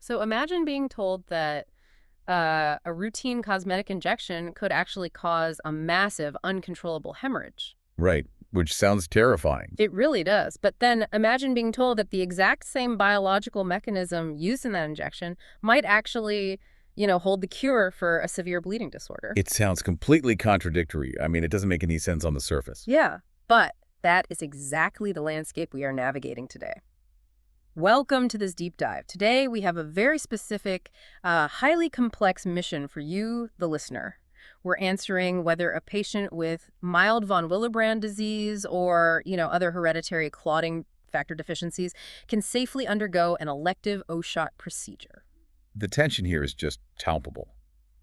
So imagine being told that a routine cosmetic injection could actually cause a massive, uncontrollable hemorrhage. Right, which sounds terrifying. It really does. But then imagine being told that the exact same biological mechanism used in that injection might actually, hold the cure for a severe bleeding disorder. It sounds completely contradictory. I mean, it doesn't make any sense on the surface. Yeah, but that is exactly the landscape we are navigating today. Welcome to this deep dive. Today, we have a very specific, highly complex mission for you, the listener. We're answering whether a patient with mild von Willebrand disease or, other hereditary clotting factor deficiencies can safely undergo an elective O-shot procedure. The tension here is just palpable.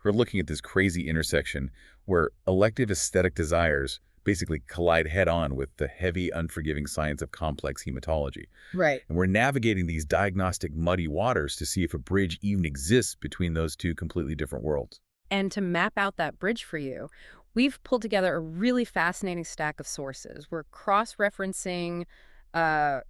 We're looking at this crazy intersection where elective aesthetic desires basically collide head-on with the heavy, unforgiving science of complex hematology. Right. And we're navigating these diagnostic muddy waters to see if a bridge even exists between those two completely different worlds. And to map out that bridge for you, we've pulled together a really fascinating stack of sources. We're cross-referencing uh,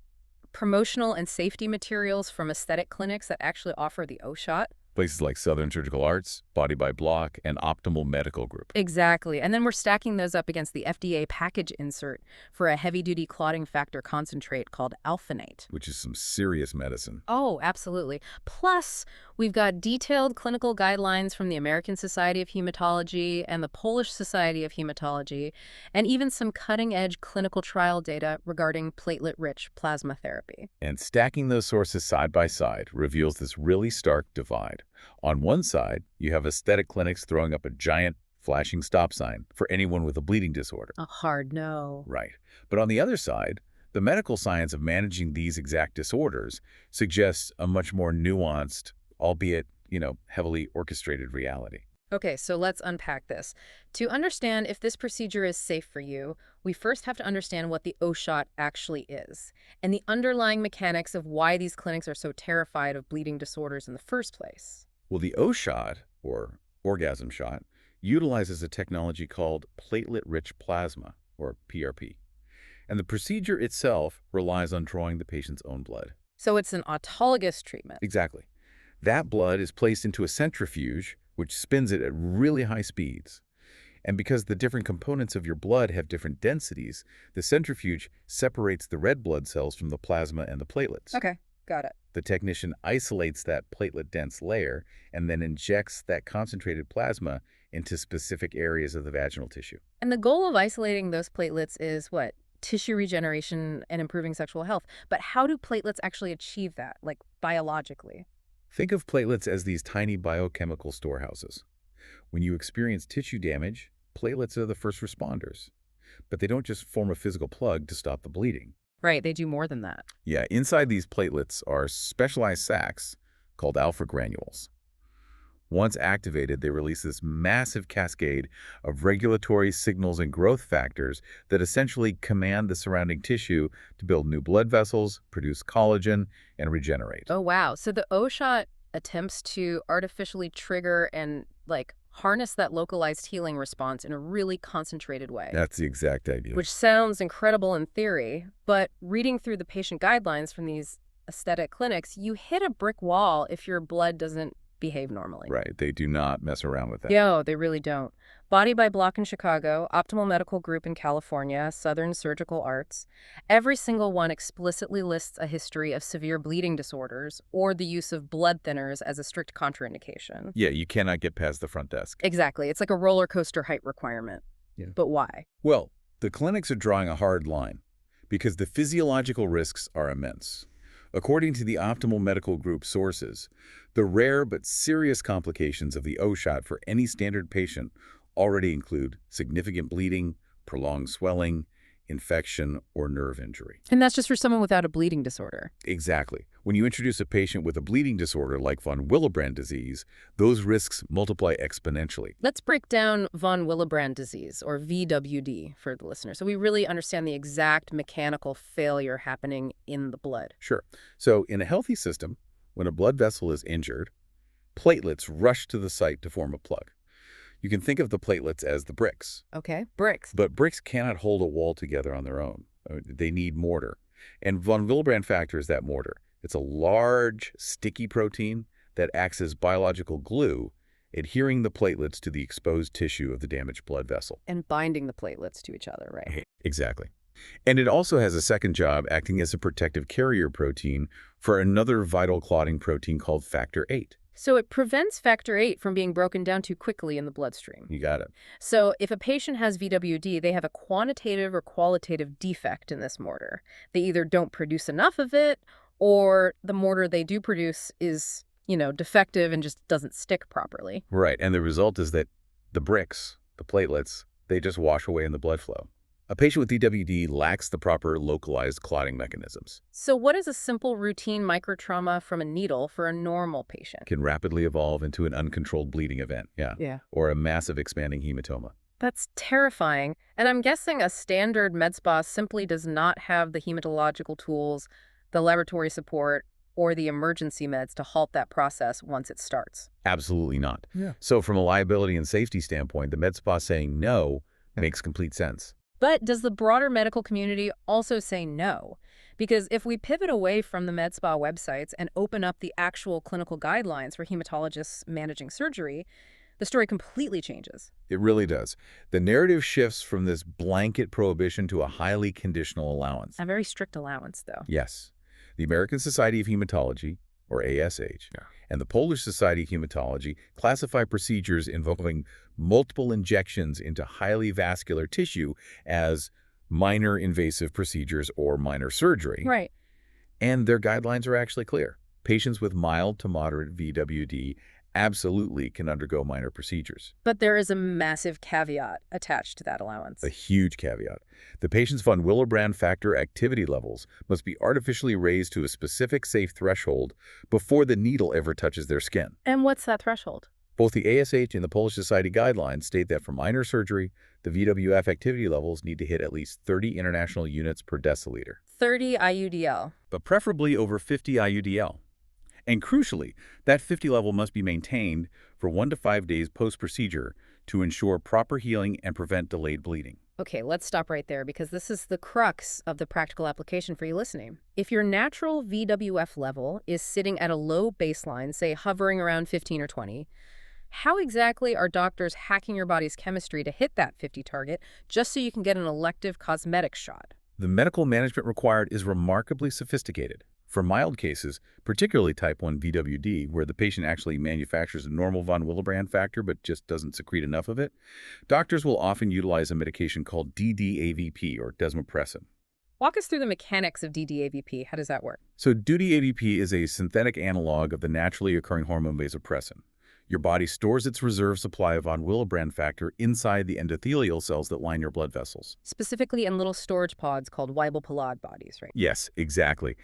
promotional and safety materials from aesthetic clinics that actually offer the O-shot. Places like Southern Surgical Arts, Body by Block, and Optimal Medical Group. Exactly. And then we're stacking those up against the FDA package insert for a heavy-duty clotting factor concentrate called alphanate. Which is some serious medicine. Oh, absolutely. Plus, we've got detailed clinical guidelines from the American Society of Hematology and the Polish Society of Hematology, and even some cutting-edge clinical trial data regarding platelet-rich plasma therapy. And stacking those sources side by side reveals this really stark divide. On one side, you have aesthetic clinics throwing up a giant flashing stop sign for anyone with a bleeding disorder. A hard no. Right. But on the other side, the medical science of managing these exact disorders suggests a much more nuanced, albeit, heavily orchestrated reality. Okay, so let's unpack this. To understand if this procedure is safe for you, we first have to understand what the O-shot actually is and the underlying mechanics of why these clinics are so terrified of bleeding disorders in the first place. Well, the O-shot, or orgasm shot, utilizes a technology called platelet-rich plasma, or PRP. And the procedure itself relies on drawing the patient's own blood. So it's an autologous treatment. Exactly. That blood is placed into a centrifuge, which spins it at really high speeds. And because the different components of your blood have different densities, the centrifuge separates the red blood cells from the plasma and the platelets. Okay, got it. The technician isolates that platelet-dense layer and then injects that concentrated plasma into specific areas of the vaginal tissue. And the goal of isolating those platelets is what? Tissue regeneration and improving sexual health. But how do platelets actually achieve that, like biologically? Think of platelets as these tiny biochemical storehouses. When you experience tissue damage, platelets are the first responders. But they don't just form a physical plug to stop the bleeding. Right, they do more than that. Yeah, inside these platelets are specialized sacs called alpha granules. Once activated, they release this massive cascade of regulatory signals and growth factors that essentially command the surrounding tissue to build new blood vessels, produce collagen, and regenerate. Oh, wow. So the O-shot attempts to artificially trigger and, harness that localized healing response in a really concentrated way. That's the exact idea. Which sounds incredible in theory, but reading through the patient guidelines from these aesthetic clinics, you hit a brick wall if your blood doesn't behave normally. Right. They do not mess around with that. No, they really don't. Body by Block in Chicago, Optimal Medical Group in California, Southern Surgical Arts. Every single one explicitly lists a history of severe bleeding disorders or the use of blood thinners as a strict contraindication. Yeah, you cannot get past the front desk. Exactly. It's like a roller coaster height requirement. Yeah. But why? Well, the clinics are drawing a hard line because the physiological risks are immense. According to the Optimal Medical Group sources, the rare but serious complications of the O-shot for any standard patient already include significant bleeding, prolonged swelling, infection, or nerve injury. And that's just for someone without a bleeding disorder. Exactly. When you introduce a patient with a bleeding disorder like von Willebrand disease, those risks multiply exponentially. Let's break down von Willebrand disease, or VWD, for the listener, so we really understand the exact mechanical failure happening in the blood. Sure. So in a healthy system, when a blood vessel is injured, platelets rush to the site to form a plug. You can think of the platelets as the bricks. Okay, bricks. But bricks cannot hold a wall together on their own. They need mortar. And von Willebrand factor is that mortar. It's a large, sticky protein that acts as biological glue, adhering the platelets to the exposed tissue of the damaged blood vessel. And binding the platelets to each other, right? Exactly. And it also has a second job acting as a protective carrier protein for another vital clotting protein called factor VIII. So it prevents factor VIII from being broken down too quickly in the bloodstream. You got it. So if a patient has VWD, they have a quantitative or qualitative defect in this mortar. They either don't produce enough of it, or the mortar they do produce is, defective and just doesn't stick properly. Right, and the result is that the bricks, the platelets, they just wash away in the blood flow. A patient with DWD lacks the proper localized clotting mechanisms. So what is a simple routine microtrauma from a needle for a normal patient? Can rapidly evolve into an uncontrolled bleeding event, or a massive expanding hematoma. That's terrifying. And I'm guessing a standard med spa simply does not have the hematological tools, the laboratory support, or the emergency meds to halt that process once it starts. Absolutely not. So from a liability and safety standpoint, the med spa saying no makes complete sense. But does the broader medical community also say no? Because if we pivot away from the med spa websites and open up the actual clinical guidelines for hematologists managing surgery, the story completely changes. It really does. The narrative shifts from this blanket prohibition to a highly conditional allowance. A very strict allowance, though. Yes. The American Society of Hematology, or ASH, and the Polish Society of Hematology classify procedures involving multiple injections into highly vascular tissue as minor invasive procedures or minor surgery. Right. And their guidelines are actually clear. Patients with mild to moderate VWD absolutely can undergo minor procedures. But there is a massive caveat attached to that allowance. A huge caveat. The patient's von Willebrand factor activity levels must be artificially raised to a specific safe threshold before the needle ever touches their skin. And what's that threshold? Both the ASH and the Polish Society guidelines state that for minor surgery, the VWF activity levels need to hit at least 30 international units per deciliter. 30 IUDL. But preferably over 50 IUDL. And crucially, that 50 level must be maintained for 1 to 5 days post-procedure to ensure proper healing and prevent delayed bleeding. Okay, let's stop right there because this is the crux of the practical application for you listening. If your natural VWF level is sitting at a low baseline, say hovering around 15 or 20, how exactly are doctors hacking your body's chemistry to hit that 50 target just so you can get an elective cosmetic shot? The medical management required is remarkably sophisticated. For mild cases, particularly type 1 VWD, where the patient actually manufactures a normal von Willebrand factor but just doesn't secrete enough of it, doctors will often utilize a medication called DDAVP, or desmopressin. Walk us through the mechanics of DDAVP. How does that work? So DDAVP is a synthetic analog of the naturally occurring hormone vasopressin. Your body stores its reserve supply of von Willebrand factor inside the endothelial cells that line your blood vessels. Specifically in little storage pods called Weibel-Palade bodies, right? Yes, exactly.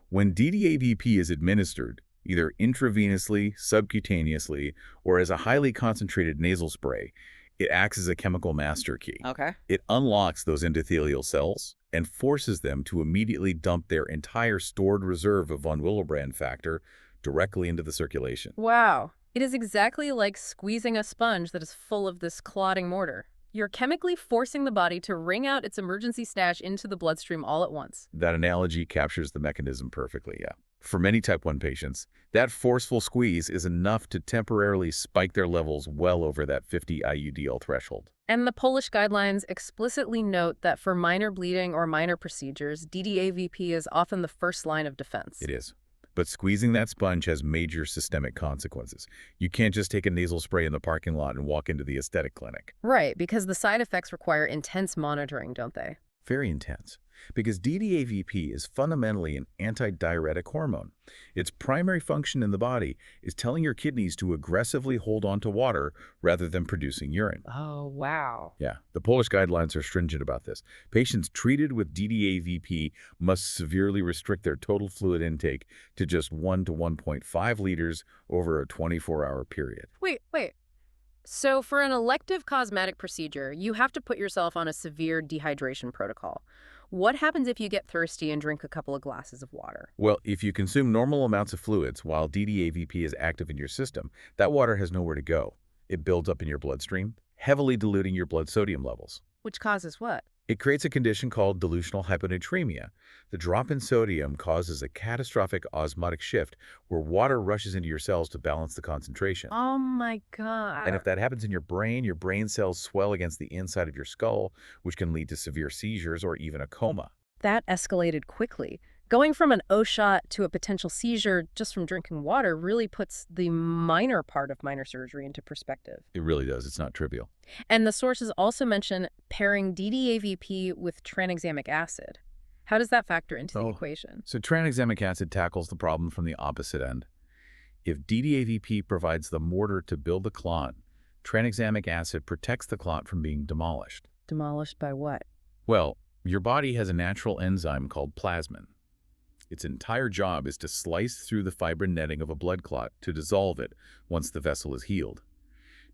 When DDAVP is administered, either intravenously, subcutaneously, or as a highly concentrated nasal spray, it acts as a chemical master key. Okay. It unlocks those endothelial cells and forces them to immediately dump their entire stored reserve of von Willebrand factor directly into the circulation. Wow. It is exactly like squeezing a sponge that is full of this clotting mortar. You're chemically forcing the body to wring out its emergency stash into the bloodstream all at once. That analogy captures the mechanism perfectly, yeah. For many type 1 patients, that forceful squeeze is enough to temporarily spike their levels well over that 50 IUDL threshold. And the Polish guidelines explicitly note that for minor bleeding or minor procedures, DDAVP is often the first line of defense. It is. But squeezing that sponge has major systemic consequences. You can't just take a nasal spray in the parking lot and walk into the aesthetic clinic. Right, because the side effects require intense monitoring, don't they? Very intense. Because DDAVP is fundamentally an antidiuretic hormone. Its primary function in the body is telling your kidneys to aggressively hold on to water rather than producing urine. Oh, wow. Yeah, the Polish guidelines are stringent about this. Patients treated with DDAVP must severely restrict their total fluid intake to just 1 to 1.5 liters over a 24-hour period. Wait. So for an elective cosmetic procedure, you have to put yourself on a severe dehydration protocol. What happens if you get thirsty and drink a couple of glasses of water? Well, if you consume normal amounts of fluids while DDAVP is active in your system, that water has nowhere to go. It builds up in your bloodstream, heavily diluting your blood sodium levels. Which causes what? It creates a condition called dilutional hyponatremia. The drop in sodium causes a catastrophic osmotic shift where water rushes into your cells to balance the concentration. Oh my And God. if that happens in your brain cells swell against the inside of your skull, which can lead to severe seizures or even a coma. That escalated quickly. Going from an O shot to a potential seizure just from drinking water really puts the minor part of minor surgery into perspective. It really does. It's not trivial. And the sources also mention pairing DDAVP with tranexamic acid. How does that factor into the equation? So tranexamic acid tackles the problem from the opposite end. If DDAVP provides the mortar to build the clot, tranexamic acid protects the clot from being demolished. Demolished by what? Well, your body has a natural enzyme called plasmin. Its entire job is to slice through the fibrin netting of a blood clot to dissolve it once the vessel is healed.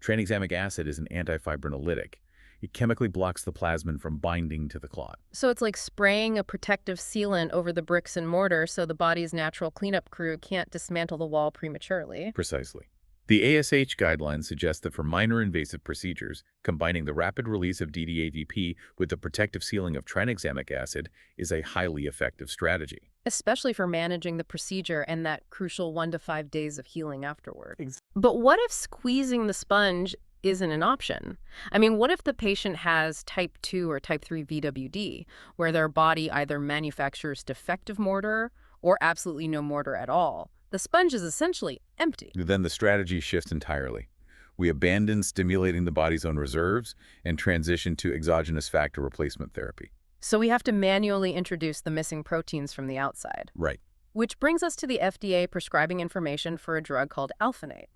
Tranexamic acid is an antifibrinolytic. It chemically blocks the plasmin from binding to the clot. So it's like spraying a protective sealant over the bricks and mortar so the body's natural cleanup crew can't dismantle the wall prematurely. Precisely. The ASH guidelines suggest that for minor invasive procedures, combining the rapid release of DDAVP with the protective sealing of tranexamic acid is a highly effective strategy. Especially for managing the procedure and that crucial 1 to 5 days of healing afterward. But what if squeezing the sponge isn't an option? I mean, what if the patient has type 2 or type 3 VWD, where their body either manufactures defective mortar or absolutely no mortar at all? The sponge is essentially empty. Then the strategy shifts entirely. We abandon stimulating the body's own reserves and transition to exogenous factor replacement therapy. So we have to manually introduce the missing proteins from the outside. Right. Which brings us to the FDA prescribing information for a drug called alphanate.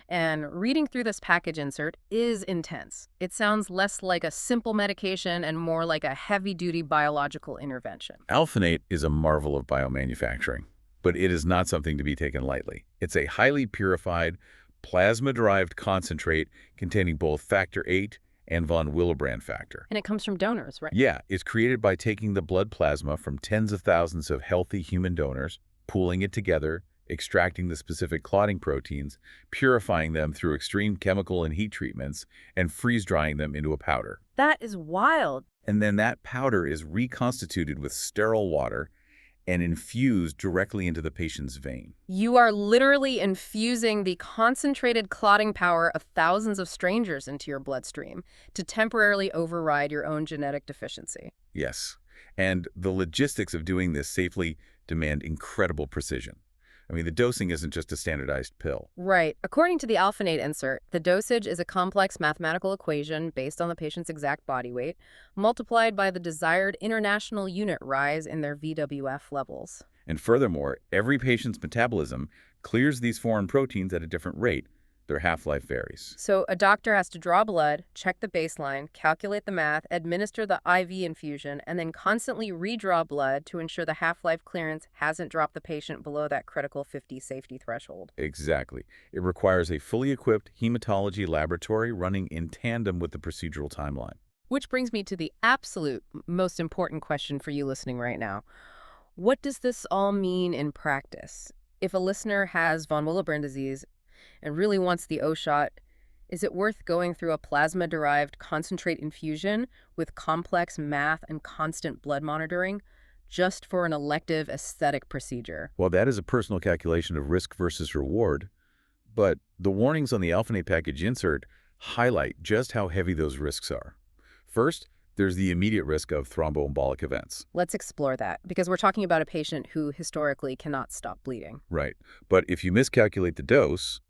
And reading through this package insert is intense. It sounds less like a simple medication and more like a heavy-duty biological intervention. Alphanate is a marvel of biomanufacturing, but it is not something to be taken lightly. It's a highly purified, plasma-derived concentrate containing both factor VIII and von Willebrand factor. And it comes from donors, right? Yeah, it's created by taking the blood plasma from tens of thousands of healthy human donors, pooling it together, extracting the specific clotting proteins, purifying them through extreme chemical and heat treatments, and freeze-drying them into a powder. That is wild. And then that powder is reconstituted with sterile water and infused directly into the patient's vein. You are literally infusing the concentrated clotting power of thousands of strangers into your bloodstream to temporarily override your own genetic deficiency. Yes, and the logistics of doing this safely demand incredible precision. I mean, the dosing isn't just a standardized pill. Right. According to the alphanate insert, the dosage is a complex mathematical equation based on the patient's exact body weight, multiplied by the desired international unit rise in their VWF levels. And furthermore, every patient's metabolism clears these foreign proteins at a different rate. Their half-life varies. So a doctor has to draw blood, check the baseline, calculate the math, administer the IV infusion, and then constantly redraw blood to ensure the half-life clearance hasn't dropped the patient below that critical 50 safety threshold. Exactly. It requires a fully equipped hematology laboratory running in tandem with the procedural timeline. Which brings me to the absolute most important question for you listening right now. What does this all mean in practice? If a listener has von Willebrand disease and really wants the O shot, is it worth going through a plasma-derived concentrate infusion with complex math and constant blood monitoring just for an elective aesthetic procedure? Well, that is a personal calculation of risk versus reward, but the warnings on the alphanate package insert highlight just how heavy those risks are. First, there's the immediate risk of thromboembolic events. Let's explore that, because we're talking about a patient who historically cannot stop bleeding. Right. But if you miscalculate the dose,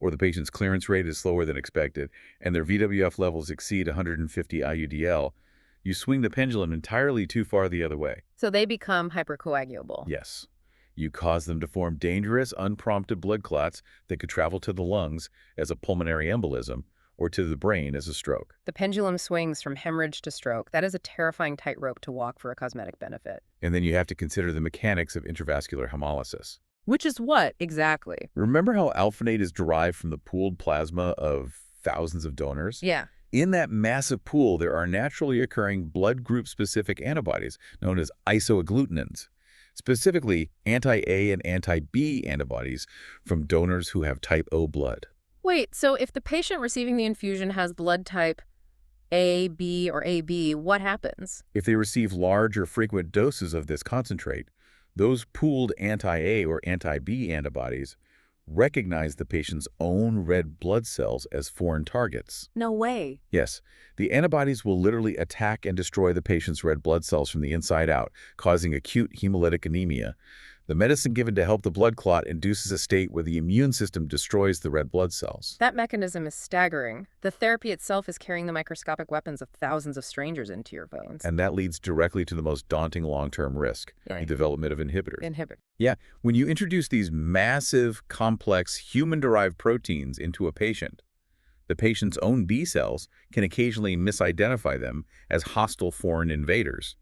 or the patient's clearance rate is slower than expected, and their VWF levels exceed 150 IUDL, you swing the pendulum entirely too far the other way. So they become hypercoagulable. Yes. You cause them to form dangerous, unprompted blood clots that could travel to the lungs as a pulmonary embolism or to the brain as a stroke. The pendulum swings from hemorrhage to stroke. That is a terrifying tightrope to walk for a cosmetic benefit. And then you have to consider the mechanics of intravascular hemolysis. Which is what, exactly? Remember how alphanate is derived from the pooled plasma of thousands of donors? Yeah. In that massive pool, there are naturally occurring blood group-specific antibodies known as isoagglutinins, specifically anti-A and anti-B antibodies from donors who have type O blood. Wait, so if the patient receiving the infusion has blood type A, B, or AB, what happens? If they receive large or frequent doses of this concentrate, those pooled anti-A or anti-B antibodies recognize the patient's own red blood cells as foreign targets. No way. Yes, the antibodies will literally attack and destroy the patient's red blood cells from the inside out, causing acute hemolytic anemia. The medicine given to help the blood clot induces a state where the immune system destroys the red blood cells. That mechanism is staggering. The therapy itself is carrying the microscopic weapons of thousands of strangers into your veins. And that leads directly to the most daunting long-term risk, the development of inhibitors. Yeah, when you introduce these massive, complex, human-derived proteins into a patient, the patient's own B cells can occasionally misidentify them as hostile foreign invaders.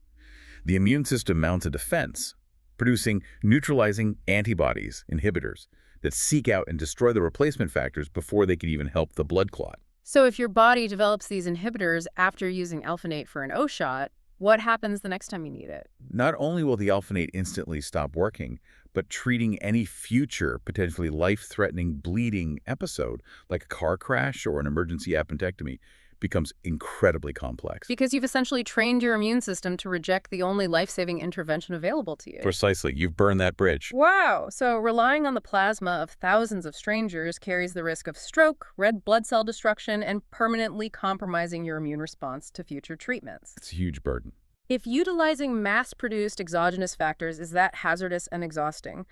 The immune system mounts a defense, producing neutralizing antibodies, inhibitors, that seek out and destroy the replacement factors before they can even help the blood clot. So if your body develops these inhibitors after using alphanate for an O shot, what happens the next time you need it? Not only will the alphanate instantly stop working, but treating any future potentially life-threatening bleeding episode, like a car crash or an emergency appendectomy, becomes incredibly complex. Because you've essentially trained your immune system to reject the only life-saving intervention available to you. Precisely. You've burned that bridge. Wow. So relying on the plasma of thousands of strangers carries the risk of stroke, red blood cell destruction, and permanently compromising your immune response to future treatments. It's a huge burden. If utilizing mass-produced exogenous factors is that hazardous and exhausting,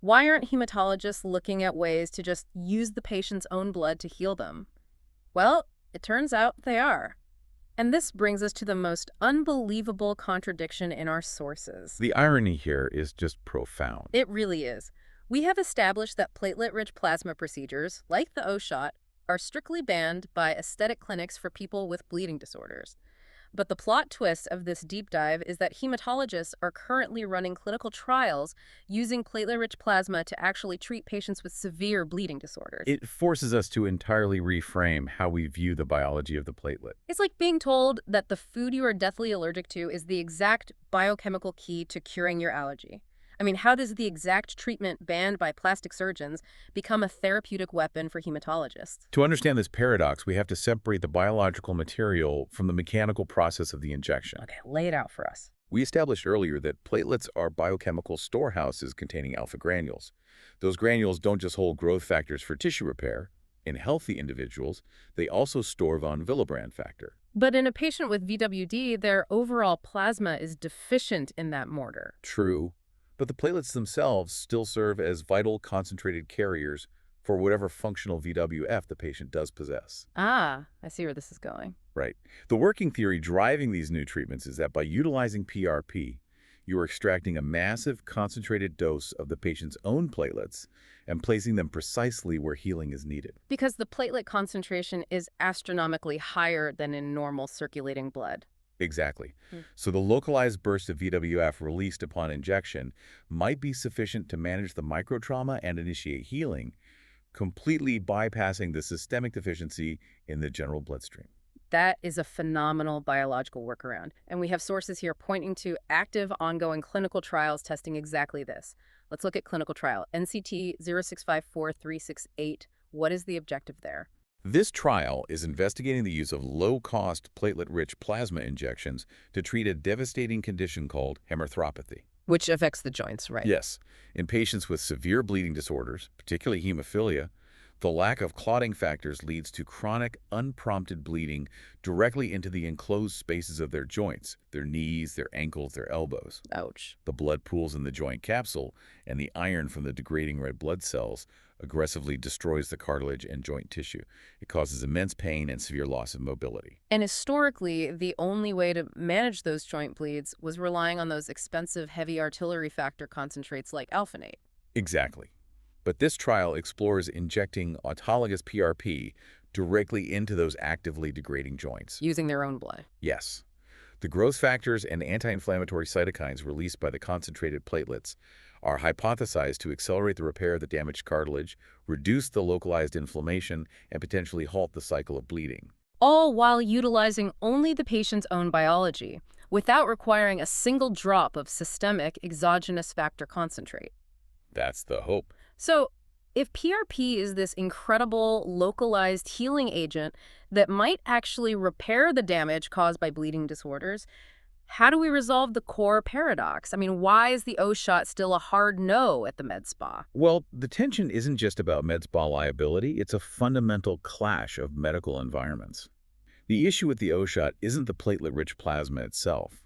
why aren't hematologists looking at ways to just use the patient's own blood to heal them? Well, it turns out they are. And this brings us to the most unbelievable contradiction in our sources. The irony here is just profound. It really is. We have established that platelet-rich plasma procedures, like the O-shot, are strictly banned by aesthetic clinics for people with bleeding disorders. But the plot twist of this deep dive is that hematologists are currently running clinical trials using platelet-rich plasma to actually treat patients with severe bleeding disorders. It forces us to entirely reframe how we view the biology of the platelet. It's like being told that the food you are deathly allergic to is the exact biochemical key to curing your allergy. I mean, how does the exact treatment banned by plastic surgeons become a therapeutic weapon for hematologists? To understand this paradox, we have to separate the biological material from the mechanical process of the injection. Okay, lay it out for us. We established earlier that platelets are biochemical storehouses containing alpha granules. Those granules don't just hold growth factors for tissue repair. In healthy individuals, they also store von Willebrand factor. But in a patient with VWD, their overall plasma is deficient in that mortar. True. But the platelets themselves still serve as vital concentrated carriers for whatever functional VWF the patient does possess. Ah, I see where this is going. Right. The working theory driving these new treatments is that by utilizing PRP, you are extracting a massive concentrated dose of the patient's own platelets and placing them precisely where healing is needed. Because the platelet concentration is astronomically higher than in normal circulating blood. Exactly. So the localized burst of VWF released upon injection might be sufficient to manage the microtrauma and initiate healing, completely bypassing the systemic deficiency in the general bloodstream. That is a phenomenal biological workaround, and we have sources here pointing to active, ongoing clinical trials testing exactly this. Let's look at clinical trial. NCT 0654368. What is the objective there? This trial is investigating the use of low-cost platelet-rich plasma injections to treat a devastating condition called hemarthropathy. Which affects the joints, right? Yes. In patients with severe bleeding disorders, particularly hemophilia, the lack of clotting factors leads to chronic, unprompted bleeding directly into the enclosed spaces of their joints, their knees, their ankles, their elbows. Ouch. The blood pools in the joint capsule, and the iron from the degrading red blood cells aggressively destroys the cartilage and joint tissue. It causes immense pain and severe loss of mobility. And historically, the only way to manage those joint bleeds was relying on those expensive heavy artillery factor concentrates like alphanate. Exactly. But this trial explores injecting autologous PRP directly into those actively degrading joints. Using their own blood. Yes. The growth factors and anti-inflammatory cytokines released by the concentrated platelets are hypothesized to accelerate the repair of the damaged cartilage, reduce the localized inflammation, and potentially halt the cycle of bleeding. All while utilizing only the patient's own biology, without requiring a single drop of systemic exogenous factor concentrate. That's the hope. So, If PRP is this incredible localized healing agent that might actually repair the damage caused by bleeding disorders, how do we resolve the core paradox? I mean, why is the O shot still a hard no at the med spa? Well, the tension isn't just about med spa liability, it's a fundamental clash of medical environments. The issue with the O-shot isn't the platelet-rich plasma itself.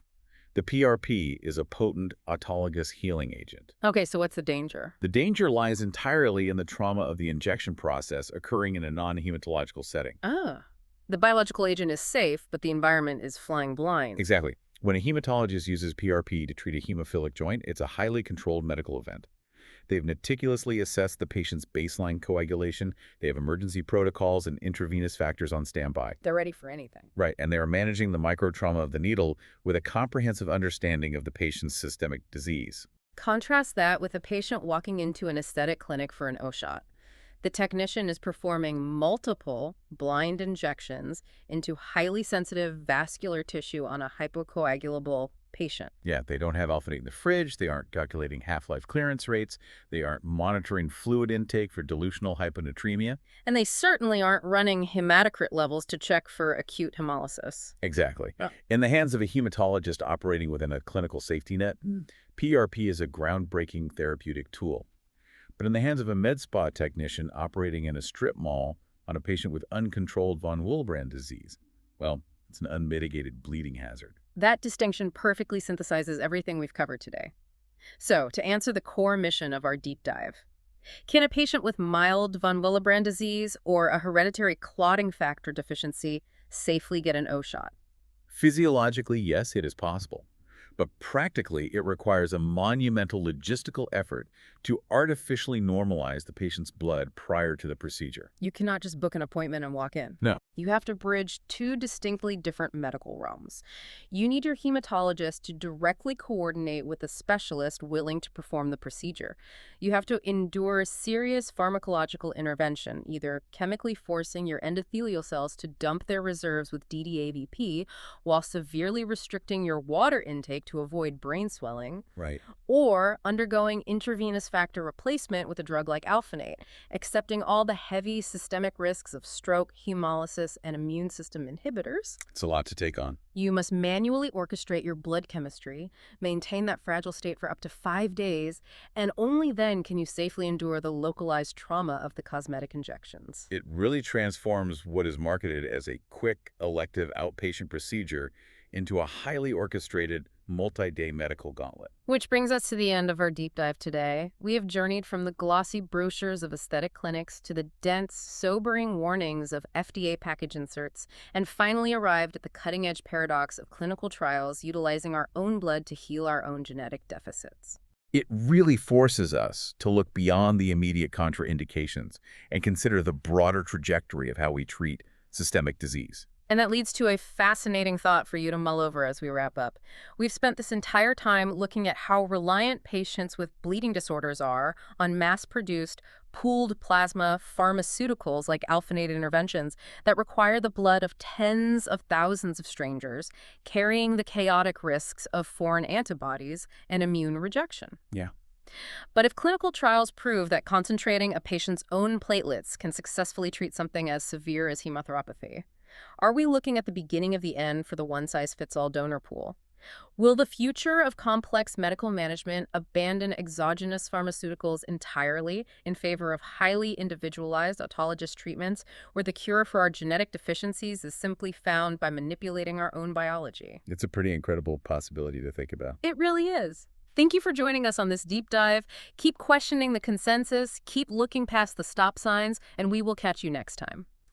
The PRP is a potent autologous healing agent. Okay, so what's the danger? The danger lies entirely in the trauma of the injection process occurring in a non-hematological setting. Ah, the biological agent is safe, but the environment is flying blind. Exactly. When a hematologist uses PRP to treat a hemophilic joint, it's a highly controlled medical event. They've meticulously assessed the patient's baseline coagulation. They have emergency protocols and intravenous factors on standby. They're ready for anything. Right, and they are managing the microtrauma of the needle with a comprehensive understanding of the patient's systemic disease. Contrast that with a patient walking into an aesthetic clinic for an O-shot. The technician is performing multiple blind injections into highly sensitive vascular tissue on a hypocoagulable patient. Yeah, they don't have alphanate in the fridge, they aren't calculating half-life clearance rates, they aren't monitoring fluid intake for dilutional hyponatremia. And they certainly aren't running hematocrit levels to check for acute hemolysis. Exactly. Yeah. In the hands of a hematologist operating within a clinical safety net, PRP is a groundbreaking therapeutic tool. But in the hands of a med spa technician operating in a strip mall on a patient with uncontrolled von Willebrand disease, well, it's an unmitigated bleeding hazard. That distinction perfectly synthesizes everything we've covered today. So, to answer the core mission of our deep dive, can a patient with mild von Willebrand disease or a hereditary clotting factor deficiency safely get an O-shot? Physiologically, yes, it is possible. But practically, it requires a monumental logistical effort to artificially normalize the patient's blood prior to the procedure. You cannot just book an appointment and walk in. No. You have to bridge two distinctly different medical realms. You need your hematologist to directly coordinate with a specialist willing to perform the procedure. You have to endure serious pharmacological intervention, either chemically forcing your endothelial cells to dump their reserves with DDAVP while severely restricting your water intake to avoid brain swelling, Right. or undergoing intravenous factor replacement with a drug like alphanate, accepting all the heavy systemic risks of stroke, hemolysis, and immune system inhibitors. It's a lot to take on. You must manually orchestrate your blood chemistry, maintain that fragile state for up to 5 days, and only then can you safely endure the localized trauma of the cosmetic injections. It really transforms what is marketed as a quick, elective outpatient procedure into a highly orchestrated, multi-day medical gauntlet. Which brings us to the end of our deep dive today. We have journeyed from the glossy brochures of aesthetic clinics to the dense, sobering warnings of FDA package inserts, and finally arrived at the cutting-edge paradox of clinical trials utilizing our own blood to heal our own genetic deficits. It really forces us to look beyond the immediate contraindications and consider the broader trajectory of how we treat systemic disease. And that leads to a fascinating thought for you to mull over as we wrap up. We've spent this entire time looking at how reliant patients with bleeding disorders are on mass-produced, pooled plasma pharmaceuticals like alphanate interventions that require the blood of tens of thousands of strangers, carrying the chaotic risks of foreign antibodies and immune rejection. Yeah. But if clinical trials prove that concentrating a patient's own platelets can successfully treat something as severe as hemorrhagiopathy, are we looking at the beginning of the end for the one-size-fits-all donor pool? Will the future of complex medical management abandon exogenous pharmaceuticals entirely in favor of highly individualized autologous treatments where the cure for our genetic deficiencies is simply found by manipulating our own biology? It's a pretty incredible possibility to think about. It really is. Thank you for joining us on this deep dive. Keep questioning the consensus, keep looking past the stop signs, and we will catch you next time.